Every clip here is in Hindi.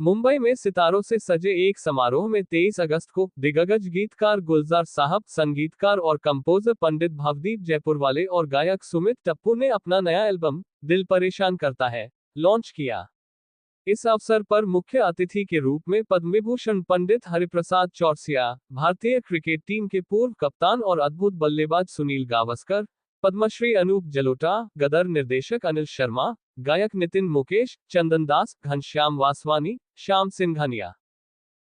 मुंबई में सितारों से सजे एक समारोह में 23 अगस्त को दिग्गज गीतकार गुलजार साहब, संगीतकार और कंपोजर पंडित भवदीप जयपुरवाले और गायक सुमित टप्पू ने अपना नया एल्बम दिल परेशान करता है लॉन्च किया। इस अवसर पर मुख्य अतिथि के रूप में पद्मविभूषण पंडित हरिप्रसाद चौरसिया, भारतीय क्रिकेट टीम के पूर्व कप्तान और अद्भुत बल्लेबाज सुनील गावस्कर, पद्मश्री अनूप जलोटा, गदर निर्देशक अनिल शर्मा, गायक नितिन मुकेश, चंदन दास, घनश्याम वासवानी, श्याम सिंघानिया,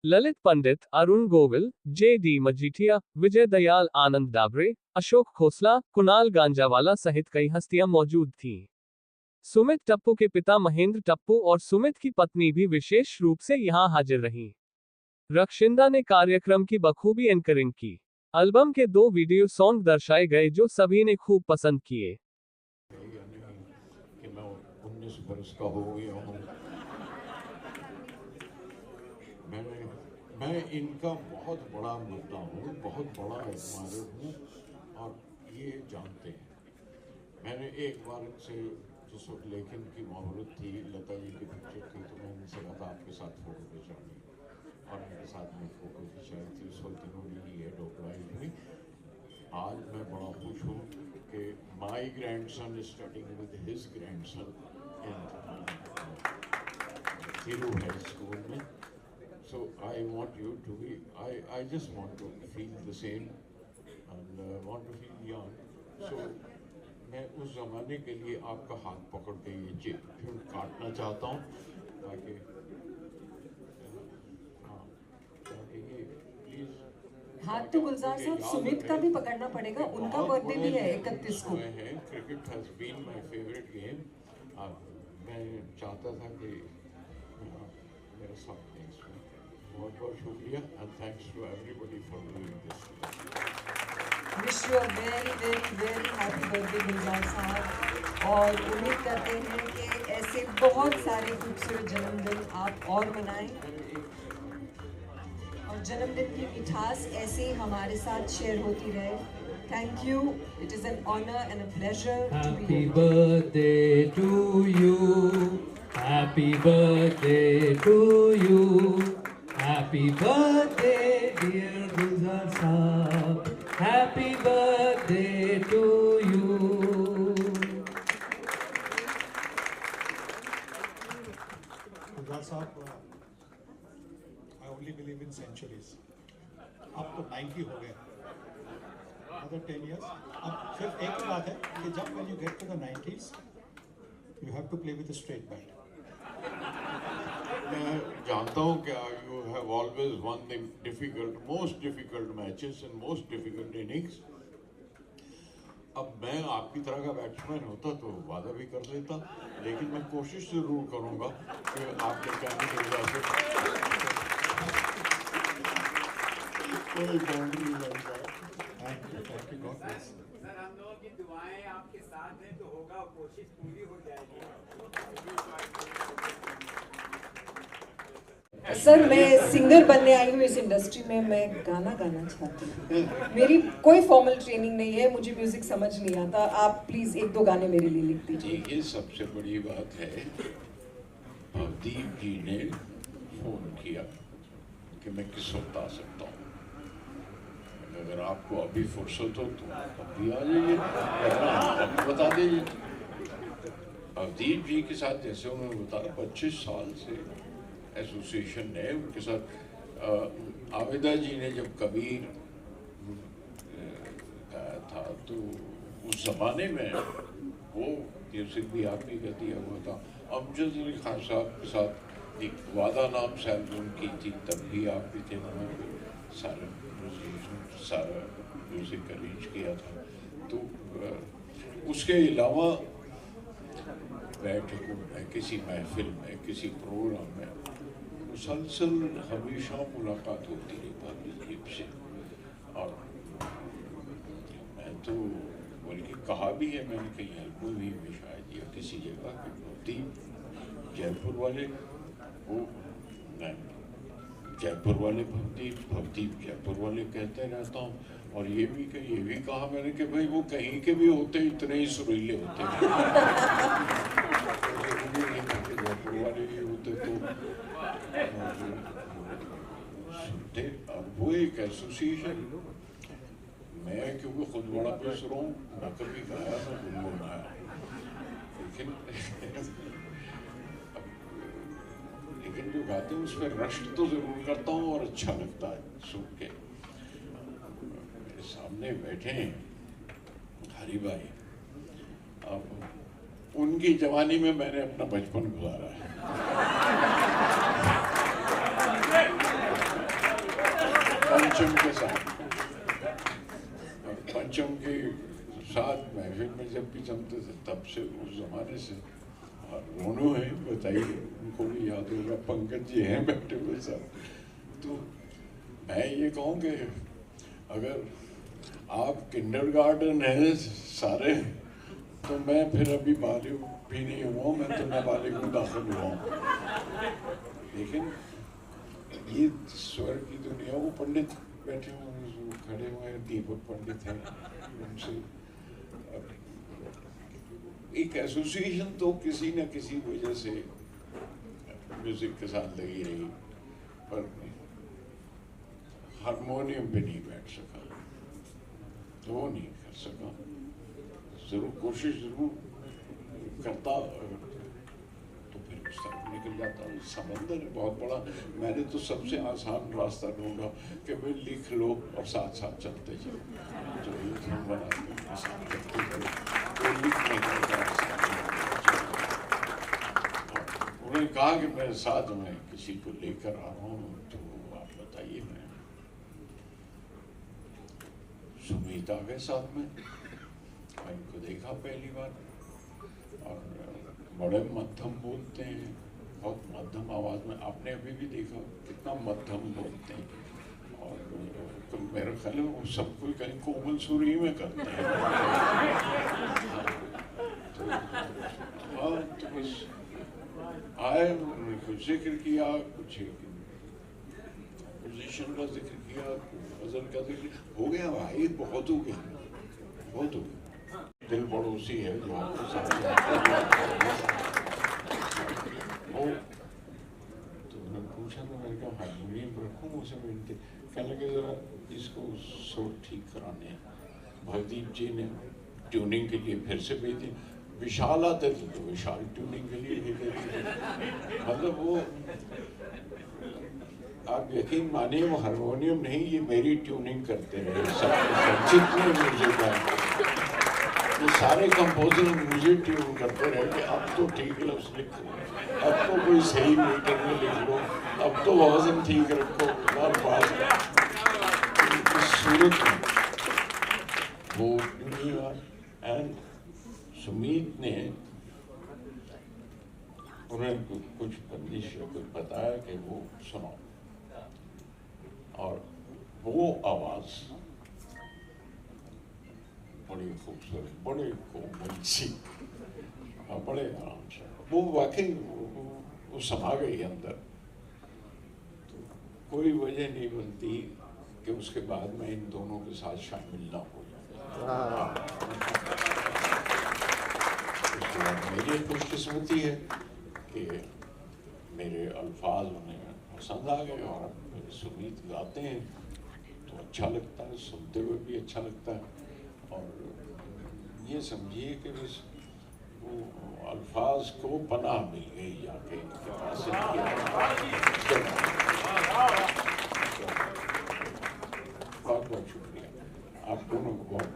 ललित पंडित, अरुण गोविल, जे.डी. मजीठिया, विजय दयाल आनंद डाबरे, अशोक खोसला, कुणाल गांजावाला सहित कई हस्तियां मौजूद थीं। सुमित टप्पू के पिता महेंद्र टप्पू और सुमित की पत्नी भी विशेष रूप से यहां हाजिर रहीं। रक्षिंदा ने कार्यक्रम की बखूबी एंकरिंग की। एल्बम के 2 वीडियो सॉन्ग दर्शाए गए जो सभी ने खूब पसंद किए। कि मैं 19 बरस का हो गया हूँ। मैं इनका बहुत बड़ा मुद्दा हूँ, बहुत बड़ा एडमायर हूँ और ये जानते हैं। मैंने एक बार इनसे जिस वक्त लेखन की मोहब्बत थी, लता जी की पिक्चर थी, तो मैंने इनसे कहा था आपके साथ फोटो खिंचानी और इनके साथ में फोटो खिंचाई थी। उस वक्त इन्होंने ये डोकराई हुई। आज मैं बड़ा खुश हूँ कि my grandson is studying with his grandson in Thiru high school में। So I want you to be, I just want to feel the same and want to feel young. So मैं उस ज़माने के लिए आपका हाथ पकड़ के ये फिर काटना चाहता हूँ ताकि ये प्लीज। हाथ तो गुलजार साहब सुमित का भी पकड़ना पड़ेगा, उनका बर्थडे भी है 31 को। Cricket has been my favourite game. मैं चाहता था कि मेरे साथ में इसमें बहुत बहुत शुक्रिया and thanks to everybody for doing this. Wish you a very very very happy birthday गुलजार साहब और उम्मीद करते हैं कि ऐसे बहुत सारे खूबसूरत जन्मदिन आप और मनाएं और जन्मदिन की मिठास ऐसे ही हमारे साथ शेयर होती रहे। Thank you. It is an honor and a pleasure to be here. Happy birthday to you. Happy birthday to you. Happy birthday dear Gulzar Saab. Happy birthday to you. Gulzar Saab, I only believe in centuries. अब तो 90 हो गए, another 10 years. अब सिर्फ एक ही बात है कि जब when you get to the 90s, you have to play with a straight bat. मैं जानता हूँ कि you have always won the most difficult matches and most difficult innings. अब मैं आपकी तरह का बैट्समैन होता तो वादा भी कर लेता, लेकिन मैं कोशिश जरूर करूँगा कि आपके कहने की वजह से कोई बाउंड्री लग जाए। Thank you, God bless. Sir, हम लोगों की दुआएं आपके साथ हैं तो होगा, कोशिश पूरी हो जाएगी। सर, मैं सिंगर बनने आई हूँ इस इंडस्ट्री में, मैं गाना गाना चाहती हूँ। मेरी कोई फॉर्मल ट्रेनिंग नहीं है, मुझे म्यूजिक समझ नहीं आता। आप प्लीज 1-2 गाने मेरे लिए लिख दीजिए। ये सबसे बड़ी बात है, भवदीप जी ने फोन किया कि मैं किस वक्त आ सकता हूँ। अगर आपको अभी फुर्सत हो तो अभी आ जाइए, वरना बता दीजिए। भवदीप जी के साथ जैसे उन्होंने बताया 25 साल से एसोसिएशन है उनके साथ। आबिदा जी ने जब कबीर गाया था तो उस ज़माने में वो म्यूज़िक भी आप ही का दिया हुआ था। अमजद अली खान साहब के साथ एक वादा नाम से एल्बम की थी, तब भी आप भी थे, उन्होंने सारा म्यूज़िक अरेंज किया था। तो उसके अलावा बैठकों में, किसी महफिल में, किसी प्रोग्राम में मुसलसल हमेशा मुलाकात होती रही भवदीप से। और मैं तो बल्कि कहा भी है, मैंने कहीं एल्बम भी में शायद या किसी जगह कि भवदीप जयपुर वाले, वो मैं जयपुर वाले भवदीप जयपुर वाले कहते रहता हूँ। और ये भी कहा मैंने कि भाई वो कहीं के भी होते इतने ही सुरीले होते हैं। जयपुर वाले भी होते तो सुनते। अब वो एक एसोसिएशन, मैं क्योंकि खुद बड़ा बेसुरा हूँ, मैं कभी गाया ना गुनगुनाया, लेकिन जो गाते हैं उसमें रश्क तो जरूर करता हूँ और अच्छा लगता है सुन के। मेरे सामने बैठे हैं हरी भाई, अब उनकी जवानी में मैंने अपना बचपन गुजारा है। पंचम के साथ, पंचम के साथ महफिल में जब भी जमते थे तब से, उस जमाने से। और रोनो है, बताइए, उनको भी याद होगा, पंकज जी हैं बैठे हुए सब। तो मैं ये कहूँ कि अगर आप किंडरगार्टन हैं सारे, तो मैं फिर अभी बालिग भी नहीं हुआ, मैं तो नाबालिग में दाखिल हुआ हूँ। लेकिन ये स्वर की दुनिया, वो पंडित बैठे हुए खड़े हुए हैं, दीपक पंडित हैं, उनसे एक एसोसिएशन तो किसी न किसी वजह से म्यूजिक के साथ लगी रही, पर हारमोनियम पे नहीं बैठ सका, तो वो नहीं कर सका। जरूर कोशिश जरूर करता, तो फिर उस तरफ निकल जाता। समंदर है बहुत बड़ा। मैंने तो सबसे आसान रास्ता ढूंढा कि भाई लिख लो और साथ साथ चलते चलो, जो ये धुन बनाते साथ चलते चलो, तो लिखने का उन्होंने कहा कि मैं साथ में किसी को लेकर आ रहा हूँ, तो आप बताइए। मैं सुमित आ गए साथ में, मैं इनको देखा पहली बार, और बड़े मध्यम बोलते हैं, बहुत मध्यम आवाज में। आपने अभी भी देखा कितना मध्यम बोलते हैं, और तो मेरा ख्याल है वो सब कोई कहीं कोमल सुरी में करते हैं। तो बस आए, उन्होंने कुछ जिक्र किया, कुछ पोजीशन का जिक्र किया, गजल का जिक्र हो गया। भाई बहुत हो गया, बहुत हो गया। दिल पड़ोसी है जो आपके साथ वो, तो मैंने पूछा, तो मैंने कहा हारमोनियम रखूँ, उसे मिलते, कहने लगे जरा इसको सुर ठीक कराने। भवदीप जी ने ट्यूनिंग के लिए फिर से भेज दी। विशाल आते थे तो विशाल ट्यूनिंग के लिए भेजे थे। मतलब वो, आप यकीन मानिए, वो हारमोनियम नहीं, ये मेरी ट्यूनिंग करते रहे सब जितने म्यूजिक है, ये सारे कंपोजर मुझे ट्यून करते रहे कि अब तो ठीक लफ्ज़ लिखो, अब तो कोई सही मीटर में लिख लो, अब तो वज़न ठीक रखो, और बात सूरत में वो एंड सुमीत ने उन्हें कुछ बंदिश या कुछ बताया कि वो सुनो, और वो आवाज़ बड़ी खूबसूरत, बड़े कोमल सी, बड़े आराम से, वो वाकई वो समा गई अंदर। तो कोई वजह नहीं बनती कि उसके बाद में इन दोनों के साथ शामिल ना हो जाए। उसके बाद मेरी खुशकिस्मती है कि मेरे अल्फाज उन्हें पसंद आ गए, और मेरे सुमीत गाते हैं तो अच्छा लगता है, सुनते हुए भी अच्छा लगता है। और ये समझिए कि बस वो अल्फाज को पनाह मिल गई जाके इनके पास। बहुत बहुत शुक्रिया आप दोनों को, बहुत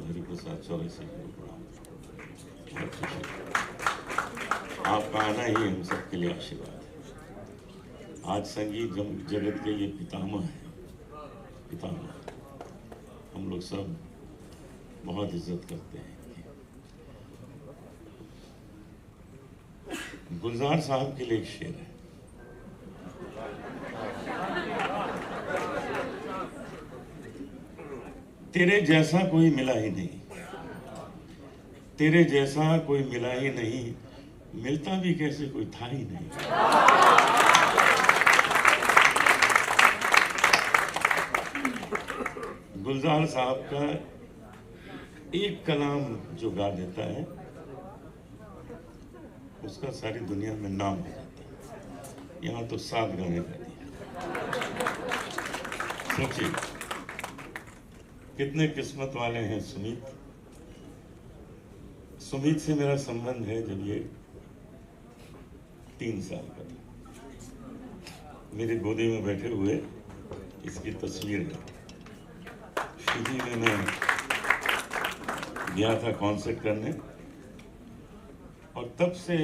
हरि प्रसाद चौरसिया को प्रणाम। आपका आना ही हम सबके लिए आशीर्वाद है। आज संगीत जगत के ये पितामह है, पितामह, हम लोग सब बहुत इज्जत करते हैं। गुलजार साहब के लिए एक शेर है। तेरे जैसा कोई मिला ही नहीं, तेरे जैसा कोई मिला ही नहीं, मिलता भी कैसे कोई था ही नहीं। गुलजार साहब का एक कलाम जो गा देता है उसका सारी दुनिया में नाम हो जाता है। यहाँ तो 7 गाने गा दिए। सोचिए कितने किस्मत वाले हैं सुमित। सुमित से मेरा संबंध है जब ये 3 साल का था। मेरी गोदी में बैठे हुए इसकी तस्वीर है। फिजी में मैं गया था कॉन्सर्ट करने और तब से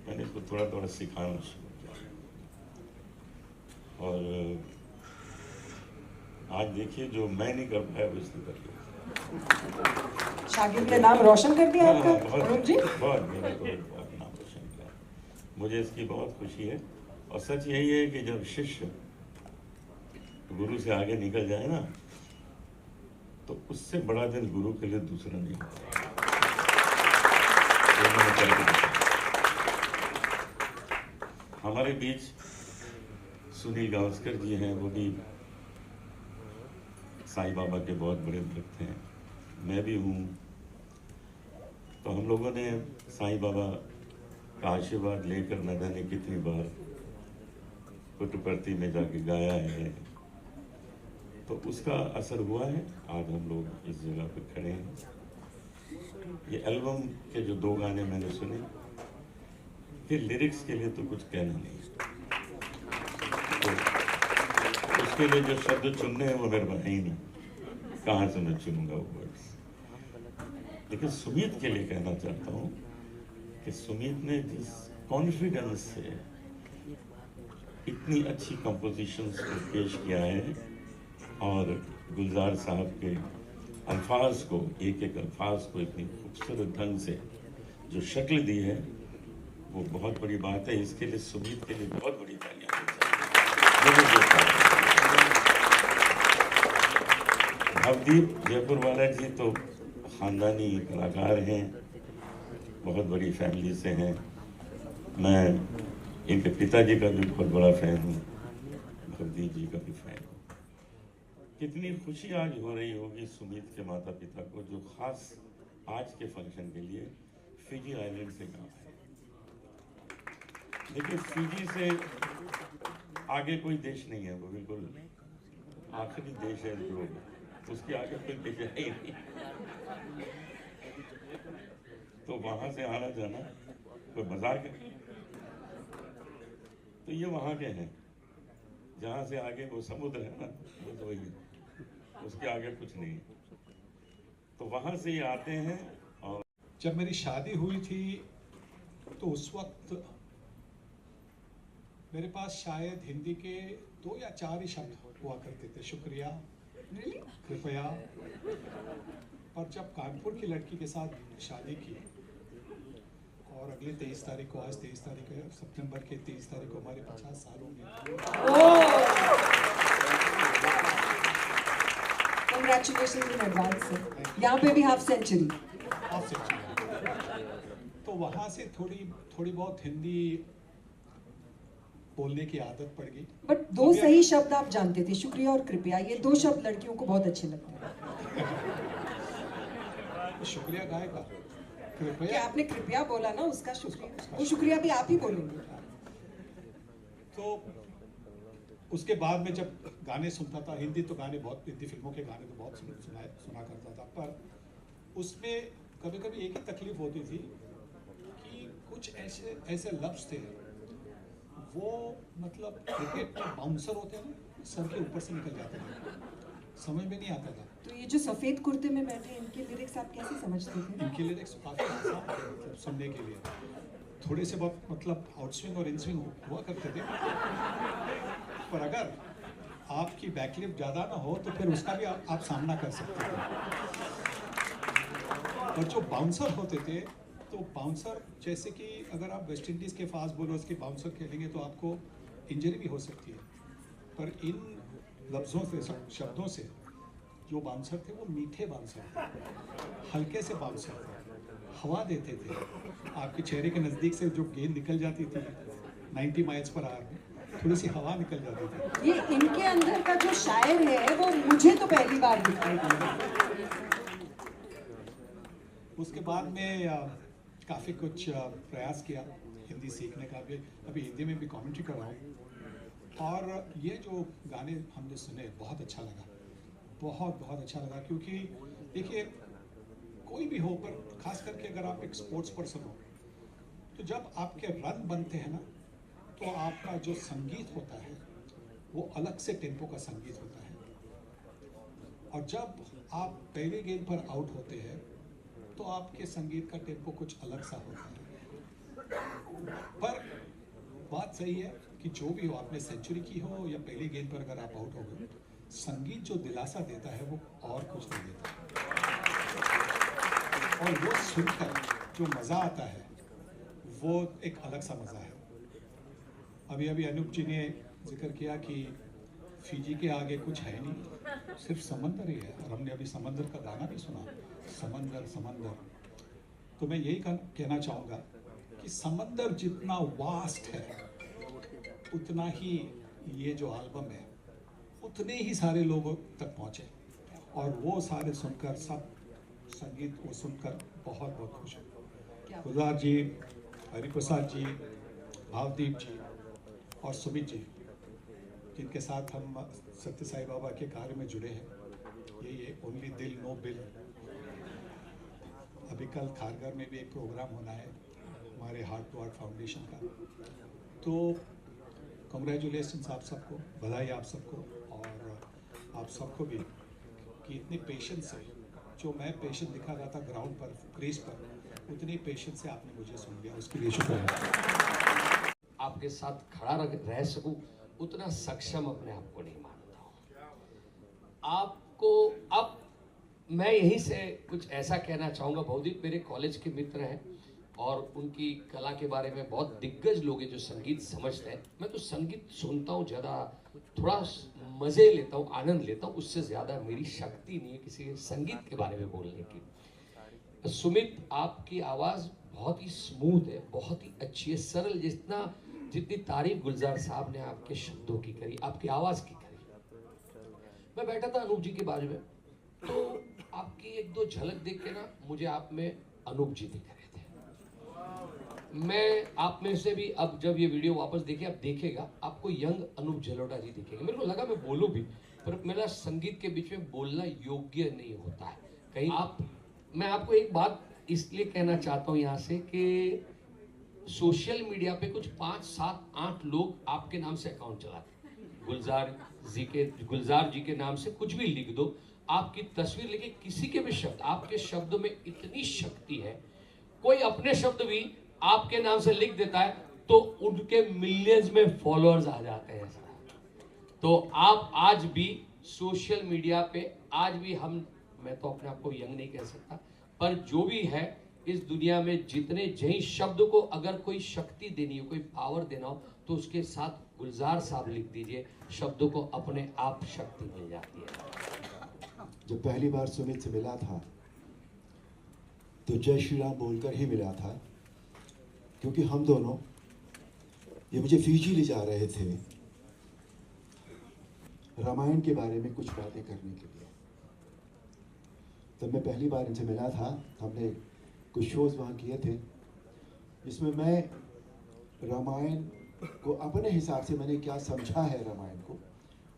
मैंने इसको थोड़ा थोड़ा सिखाना शुरू किया। और आज देखिए जो मैं नहीं कर पाया वो इसने कर लिया। शागिर्द ने नाम रोशन कर दिया आपका बहुत अरुण जी। बहुत मेरा बहुत नाम रोशन किया। मुझे इसकी बहुत खुशी है। और सच यही है कि जब शिष्य गुरु से आगे निकल जाए ना, तो उससे बड़ा दिन गुरु के लिए दूसरा नहीं होता। हमारे बीच सुनील गावस्कर जी हैं, वो भी साईं बाबा के बहुत बड़े भक्त हैं, मैं भी हूँ। तो हम लोगों ने साईं बाबा का आशीर्वाद लेकर न जाने कितनी बार पुट्टपर्थी में जाके गाया है, तो उसका असर हुआ है। आज हम लोग इस जगह पे खड़े हैं। ये एल्बम के जो 2 गाने मैंने सुने, फिर लिरिक्स के लिए तो कुछ कहना नहीं, तो उसके लिए जो शब्द चुनने हैं वो मेरे पास है ही नहीं, कहाँ से मैं चुनूंगा वो वर्ड्स। लेकिन सुमित के लिए कहना चाहता हूँ कि सुमित ने जिस कॉन्फिडेंस से इतनी अच्छी कंपोजिशंस को पेश किया है और गुलजार साहब के अल्फाज को, एक एक अल्फाज को इतनी खूबसूरत ढंग से जो शक्ल दी है, वो बहुत बड़ी बात है। इसके लिए सुमित के लिए बहुत बड़ी तालियां। भवदीप जयपुर वाला जी तो खानदानी कलाकार हैं, बहुत बड़ी फैमिली से हैं। मैं इनके पिताजी का भी बहुत बड़ा फैन हूँ, भवदीप जी का भी फैन हूँ। कितनी खुशी आज हो रही होगी सुमित के माता पिता को, जो खास आज के फंक्शन के लिए फिजी आइलैंड से कहा है। देखिए फिजी से आगे कोई देश नहीं है, वो बिल्कुल आखिरी देश है ग्लोब, उसके आगे कोई देश है ही नहीं। तो वहां से आना जाना कोई मजाक है। तो ये वहां के हैं, जहां से आगे वो समुद्र है ना, वो तो वही है, उसके आगे कुछ नहीं। तो वहां से ये आते हैं। और जब मेरी शादी हुई थी तो उस वक्त मेरे पास शायद हिंदी के 2 या 4 ही शब्द हुआ करते थे, शुक्रिया, कृपया। और जब कानपुर की लड़की के साथ शादी की और अगले 23 तारीख को, आज 23 तारीख है, सितंबर के 23 तारीख को हमारे 50 साल हो गए। Congratulations in advance sir। यहाँ पे भी हाफ सेंचुरी। तो वहाँ से थोड़ी बहुत हिंदी बोलने की आदत पड़ गई। बट 2 सही शब्द आप जानते थे, शुक्रिया और कृपया। ये 2 शब्द लड़कियों को बहुत अच्छे लगते हैं। तो शुक्रिया गाय का, कि कृपया आपने कृपया बोला ना, उसका शुक्रिया, वो शुक्रिया भी आप ही बोलेंगे। तो उसके बाद में जब गाने सुनता था, हिंदी तो गाने बहुत, हिंदी फिल्मों के गाने तो बहुत सुना करता था, पर उसमें कभी कभी एक ही तकलीफ होती थी कि कुछ ऐसे लफ्ज थे वो, मतलब क्रिकेट में बाउंसर होते हैं ना, सर के ऊपर से निकल जाते थे, समझ में नहीं आता था। तो ये जो सफेद कुर्ते में बैठे, इनके लिरिक्स आप कैसे समझते थे? इनके लिरिक्स काफ़ी आसान थे, मतलब सुनने के लिए थोड़े से बहुत, मतलब आउटस्विंग और इनस्विंग हुआ करते थे। पर अगर आपकी बैकलिप ज़्यादा ना हो तो फिर उसका भी आप सामना कर सकते थे। और जो बाउंसर होते थे, तो बाउंसर जैसे कि अगर आप वेस्ट इंडीज़ के फास्ट बॉलर्स के बाउंसर खेलेंगे तो आपको इंजरी भी हो सकती है। पर इन लफ्ज़ों से, शब्दों से जो बाउंसर थे वो मीठे बाउंसर थे, हल्के से बाउंसर थे, हवा देते थे। आपके चेहरे के नज़दीक से जो गेंद निकल जाती थी 90 माइल्स पर आवर में, थोड़ी सी हवा निकल जाती थी। ये इनके अंदर का जो शायर है वो मुझे तो पहली बार दिखाई दिया। उसके बाद में काफ़ी कुछ प्रयास किया हिंदी सीखने का भी, अभी हिंदी में भी कमेंट्री कर रहा हूँ। और ये जो गाने हमने सुने बहुत अच्छा लगा, बहुत अच्छा लगा, क्योंकि देखिए कोई भी हो, पर खास करके अगर आप एक स्पोर्ट्स पर्सन हो तो जब आपके रन बनते हैं ना, तो आपका जो संगीत होता है वो अलग से टेम्पो का संगीत होता है। और जब आप पहले गेंद पर आउट होते हैं तो आपके संगीत का टेम्पो कुछ अलग सा होता है। पर बात सही है कि जो भी हो, आपने सेंचुरी की हो या पहली गेंद पर अगर आप आउट हो गए, संगीत जो दिलासा देता है वो और कुछ नहीं देता। और वो सुनकर जो मज़ा आता है वो एक अलग सा मज़ा है। अभी अनूप जी ने जिक्र किया कि फिजी के आगे कुछ है नहीं, सिर्फ समंदर ही है। और हमने अभी समंदर का गाना भी सुना, समंदर समंदर। तो मैं यही कहना चाहूँगा कि समंदर जितना वास्ट है, उतना ही ये जो एल्बम है उतने ही सारे लोगों तक पहुँचे। और वो सारे सुनकर, सब संगीत वो सुनकर बहुत खुश हूँ। गुलजार जी, हरिप्रसाद जी, भावदीप जी और सुमित जी, जिनके साथ हम सत्य साई बाबा के कार्य में जुड़े हैं, ये ओनली दिल नो बिल। अभी कल खारगर में भी एक प्रोग्राम होना है हमारे हार्ट टू हार्ट फाउंडेशन का। तो कॉन्ग्रेचुलेशन आप सबको, बधाई आप सबको, और आप सबको भी कि इतनी पेशेंस से, जो मैं पेशेंस दिखा रहा था ग्राउंड पर, क्रीज पर, उतनी पेशेंस से आपने मुझे सुन लिया, उसके लिए शुक्रिया। आपके साथ खड़ा रह सकूं, उतना सक्षम अपने आप को नहीं मानता हूं। आपको अब मैं यहीं से कुछ ऐसा कहना चाहूँगा। भवदीप मेरे कॉलेज के मित्र हैं और उनकी कला के बारे में बहुत दिग्गज लोग हैं जो संगीत समझते हैं। मैं तो संगीत सुनता हूँ, ज़्यादा थोड़ा मज़े लेता हूँ, आनंद लेता हूँ, उससे ज़्यादा मेरी शक्ति नहीं है किसी के संगीत के बारे में बोलने की। सुमित, आपकी आवाज़ बहुत ही स्मूथ है, बहुत ही अच्छी है, सरल। जितनी तारीफ गुलजार साहब ने आपके शब्दों की करी, आपकी आवाज़ की करी। मैं बैठा था अनूप जी के बारे में, तो आपकी एक दो झलक देख के ना मुझे आप में अनूप जी दिख रहे थे। मैं आप में से भी, अब जब ये वीडियो वापस देखे, आप देखेगा, आपको यंग अनूप जलोटा जी दिखेंगे। मेरे को लगा मैं बोलूं भी, पर मेरा संगीत के बीच में बोलना योग्य नहीं होता है कहीं। मैं आपको एक बात इसलिए कहना चाहता हूँ यहाँ से कि सोशल मीडिया पे कुछ 5, 7, 8 लोग आपके नाम से अकाउंट चलाते हैं। गुलजार जी के नाम से कुछ भी लिख दो, आपकी तस्वीर लेके किसी के भी शब्द, आपके शब्दों में इतनी शक्ति है। कोई अपने शब्द भी आपके नाम से लिख देता है तो उनके मिलियंस में फॉलोअर्स आ जाते हैं। तो आप आज भी सोशल मीडिया पे, आज भी मैं तो अपने आप को यंग नहीं कह सकता, पर जो भी है इस दुनिया में, जितने जही शब्द को अगर कोई शक्ति देनी हो, कोई पावर देना हो, तो उसके साथ गुलजार साहब लिख दीजिए, शब्दों को अपने आप शक्ति मिल जाती है। जब पहली बार सुमित से मिला था तो जय श्री राम बोलकर ही मिला था, क्योंकि हम दोनों, ये मुझे फिजी ले जा रहे थे रामायण के बारे में कुछ बातें करने के लिए। तब मैं पहली बार इनसे मिला था, हमने कुछ शोज वहाँ किए थे जिसमें मैं रामायण को अपने हिसाब से, मैंने क्या समझा है रामायण को,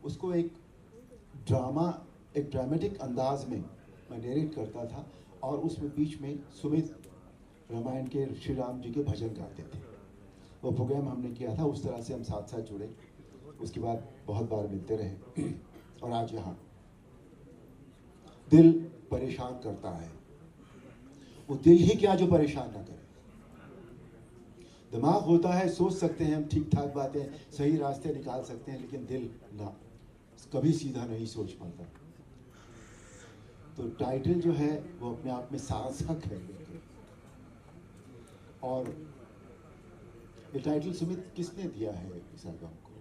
उसको एक ड्रामेटिक अंदाज में मैं नरेट करता था। और उसमें बीच में सुमित रामायण के श्री राम जी के भजन गाते थे। वो प्रोग्राम हमने किया था, उस तरह से हम साथ साथ जुड़े। उसके बाद बहुत बार मिलते रहे और आज यहाँ दिल परेशान करता है। वो दिल ही क्या जो परेशान ना करे। दिमाग होता है, सोच सकते हैं हम ठीक ठाक बातें, सही रास्ते निकाल सकते हैं, लेकिन दिल ना, कभी सीधा नहीं सोच पाता। तो टाइटल जो है वो अपने आप में सार्थक है। और ये टाइटल सुमित किसने दिया है इस एल्बम को,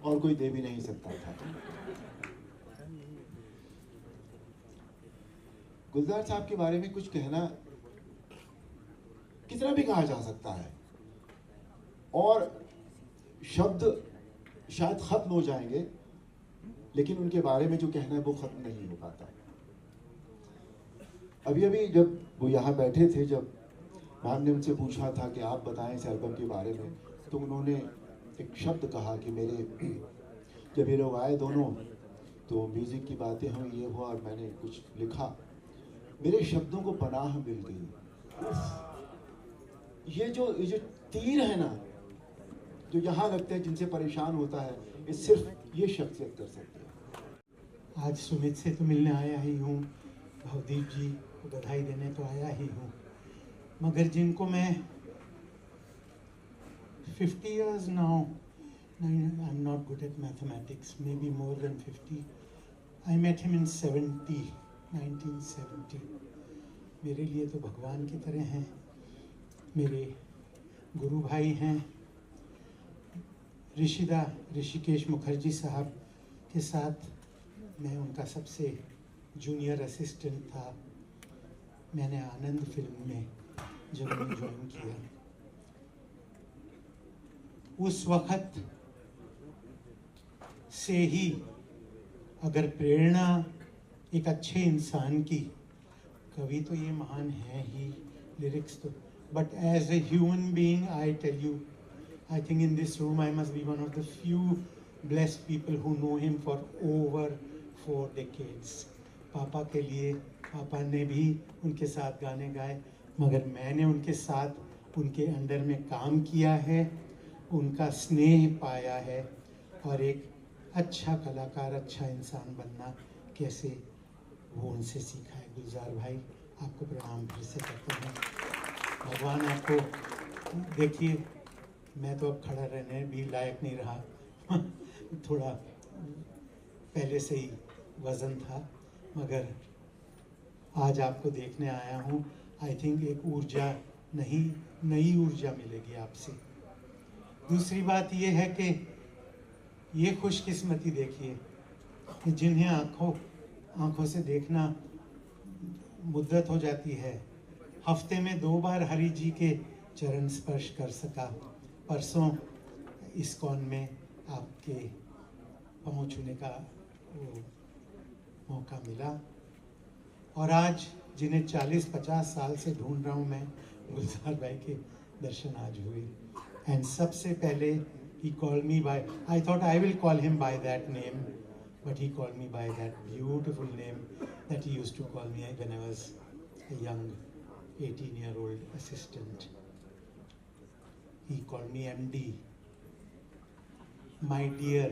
और कोई दे भी नहीं सकता था। गुलजार साहब के बारे में कुछ कहना, कितना भी कहा जा सकता है, और शब्द शायद खत्म हो जाएंगे, लेकिन उनके बारे में जो कहना है वो खत्म नहीं हो पाता। अभी जब वो यहाँ बैठे थे, जब मैम ने उनसे पूछा था कि आप बताएं इस एल्बम के बारे में, तो उन्होंने एक शब्द कहा कि मेरे जब ये लोग आए दोनों तो म्यूज़िक की बातें हुई, ये हुआ और मैंने कुछ लिखा, मेरे शब्दों को पनाह मिल गई। ये जो तीर है ना, जो यहाँ लगते हैं, जिनसे परेशान होता है, ये सिर्फ ये शख्सियत कर सकती है। आज सुमित से तो मिलने आया ही हूँ, भवदीप जी को बधाई देने तो आया ही हूँ, मगर जिनको मैं 50 years now, I'm not good at mathematics, maybe more than 50. I met him in 1970. मेरे लिए तो भगवान की तरह हैं, मेरे गुरु भाई हैं। ऋषिकेश मुखर्जी साहब के साथ मैं उनका सबसे जूनियर असिस्टेंट था। मैंने आनंद फिल्म में जब ज्वाइन किया, उस वक्त से ही अगर प्रेरणा एक अच्छे इंसान की, कवि तो ये महान है ही, लिरिक्स तो, but as a human being I tell you, I think in this room I must be one of the few blessed people who know him for over 4 decades. पापा के लिए, पापा ने भी उनके साथ गाने गाए, मगर मैंने उनके साथ उनके अंडर में काम किया है, उनका स्नेह पाया है, और एक अच्छा कलाकार, अच्छा इंसान बनना कैसे, वो उनसे सीखा है। गुलजार भाई, आपको प्रणाम फिर से करता हूँ। भगवान आपको, देखिए मैं तो अब खड़ा रहने भी लायक नहीं रहा थोड़ा पहले से ही वज़न था, मगर आज आपको देखने आया हूँ। आई थिंक एक ऊर्जा, नई ऊर्जा मिलेगी आपसे। दूसरी बात ये है कि ये खुशकिस्मती देखिए कि जिन्हें आँखों से देखना मुद्दत हो जाती है, हफ्ते में 2 बार हरि जी के चरण स्पर्श कर सका। परसों इस्कॉन में आपके पाँव छूने का वो मौका मिला, और आज जिन्हें 40-50 साल से ढूंढ रहा हूँ मैं, गुलजार भाई के दर्शन आज हुए। एंड सबसे पहले he called me by, I thought I will call him by that name, but he called me by that beautiful name that he used to call me when I was a young 18-year-old assistant. He called me MD, my dear,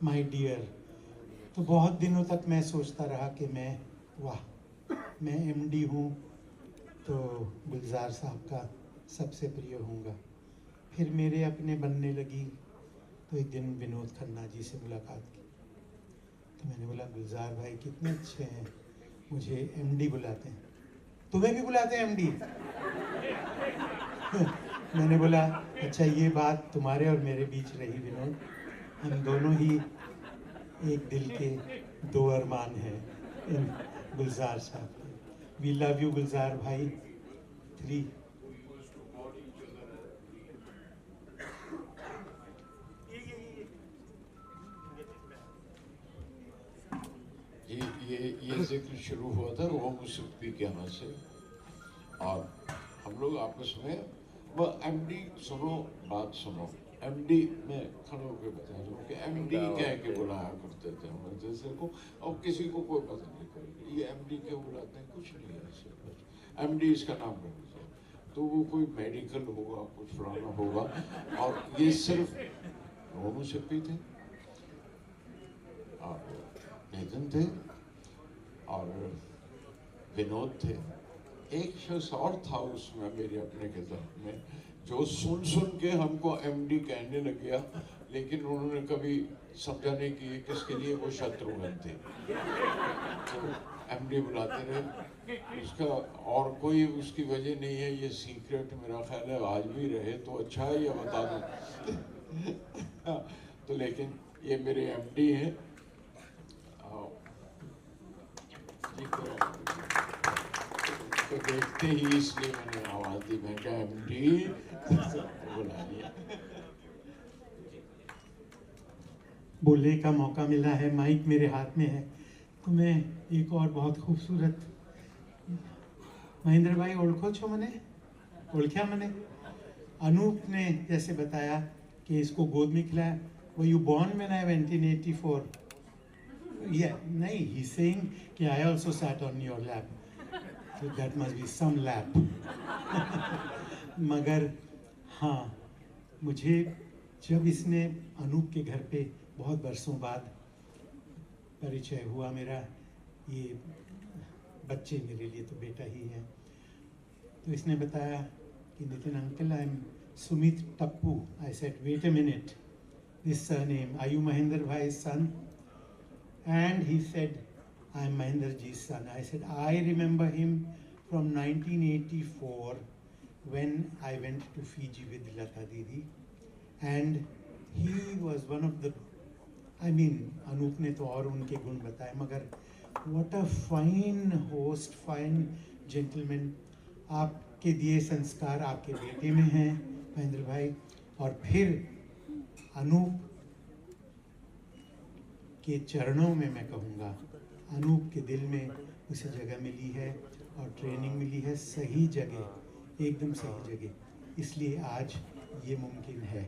my dear. तो बहुत दिनों तक मैं सोचता रहा कि मैं MD हूँ तो गुलजार साहब का सबसे प्रिय होऊंगा। फिर मेरे अपने बनने लगी, तो एक दिन विनोद खन्ना जी से मुलाकात की, तो मैंने बोला गुलजार भाई कितने अच्छे हैं, मुझे MD बुलाते हैं, तुम्हें भी बुलाते हैं MD? मैंने बोला अच्छा, ये बात तुम्हारे और मेरे बीच रही विनोद, हम दोनों ही एक दिल के 2 अरमान हैं इन गुलजार साहब के। वी लव यू गुलजार भाई। 3 ये जिक्र शुरू हुआ था वो मुसक्की के यहाँ से, और हम लोग आपस में वो MD सुनो, बात सुनो, MD में खड़े होकर बता रहा हूँ कि MD कह के बुलाया करते थे हम जैसे को, और किसी को कोई पता नहीं करेगा ये MD क्यों बुलाते हैं, कुछ नहीं है ऐसे, MD इसका नाम रख दीजिए, तो वो कोई मेडिकल होगा, कुछ फलाना होगा, और ये सिर्फ वो मुसक्की थे और नितिन थे और विनोद थे। एक शख्स और था उसमें मेरे अपने किताब में, जो सुन के हमको MD कहने लग गया, लेकिन उन्होंने कभी समझा नहीं कि किसके लिए वो शत्रुघ्न थे, तो MD बुलाते रहे। उसका और कोई उसकी वजह नहीं है, ये सीक्रेट मेरा ख्याल है आज भी रहे तो अच्छा है, ये बता दूं तो लेकिन ये मेरे MD हैं। तो देखते ही इसलिए मैंने आवाज दी, मैं क्या MD बुला लिया। बोलने का मौका मिला है, माइक मेरे हाथ में है, तो मैं एक और बहुत खूबसूरत महेंद्र भाई ओळखो छो मने, ओळख्या मने? अनूप ने जैसे बताया कि इसको गोद में खिलाया, वो you born when I went in 84? नहीं, ही सेइंग कि I also sat on your lap, so that must be some lap. मगर हाँ, मुझे जब इसने अनूप के घर पे बहुत बरसों बाद परिचय हुआ मेरा, ये बच्चे मेरे लिए तो बेटा ही है, तो इसने बताया कि Nitin uncle, I am Sumit Tappu. I said wait a minute, this surname, are you Mahendra bhai's son? And he said, I am Mahendra ji's son. I said, I remember him from 1984 when I went to Fiji with Lata Didi. And he was one of the, I mean, Anup ने तो और उनके गुण बताए, मगर what a fine host, fine gentleman. आपके दिए संस्कार आपके बेटे में हैं महेंद्र भाई, और फिर अनूप के चरणों में मैं कहूँगा, अनूप के दिल में उसे जगह मिली है और ट्रेनिंग मिली है सही जगह, एकदम सही जगह, इसलिए आज ये मुमकिन है.